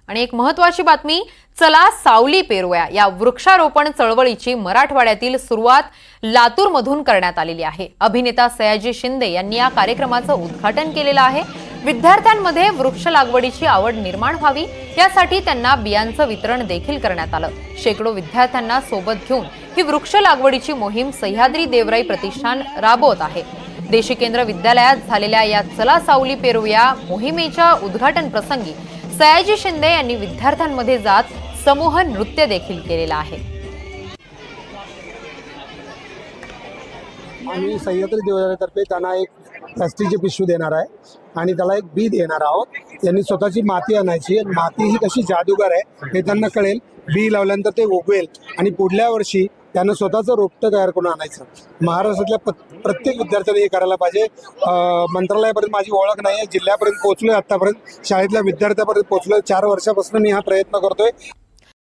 आणि एक महत्त्वाची बातमी, चला सावली पेरूया या वृक्षारोपण चळवळीची मराठवाड्यातील सुरुवात लातूरमधून करण्यात आलेली आहे। अभिनेता सयाजी शिंदे यांनी या कार्यक्रमाचं उद्घाटन केलेलं आहे। विद्यार्थ्यांमध्ये वृक्ष लागवडीची आवड निर्माण व्हावी यासाठी त्यांना बियांचं वितरण देखील करण्यात आलं। शेकडो विद्यार्थ्यांना सोबत घेऊन ही वृक्ष लागवडीची मोहीम सह्याद्री देवराई प्रतिष्ठान राबवत आहे। देशी केंद्र विद्यालयात झालेल्या या चला सावली पेरूया मोहिमेच्या उद्घाटन प्रसंगी सयाजी शिंदे यांनी विद्यार्थ्यांमध्ये जात समूह नृत्य देखील केलेलं आहे। आम्ही सह्याद्री देवराईतर्फे त्यांना एक प्लास्टिकची पिशवी देणार आहे आणि त्याला एक बी देणार आहोत। त्यांनी स्वतःची माती आणायची आणि माती ही कशी जादूगार आहे हे त्यांना कळेल। बी लावल्यानंतर ते उगवेल आणि पुढल्या वर्षी त्यांना स्वतःचं रोपटं तयार करून आणायचं। महाराष्ट्रातल्या प्रत्येक विद्यार्थ्यांनी हे करायला पाहिजे। मंत्रालयापर्यंत माझी ओळख नाही आहे, जिल्ह्यापर्यंत पोहोचलोय, आत्तापर्यंत शाळेतल्या विद्यार्थ्यापर्यंत पोहोचलोय। 4 वर्षापासून मी हा प्रयत्न करतोय।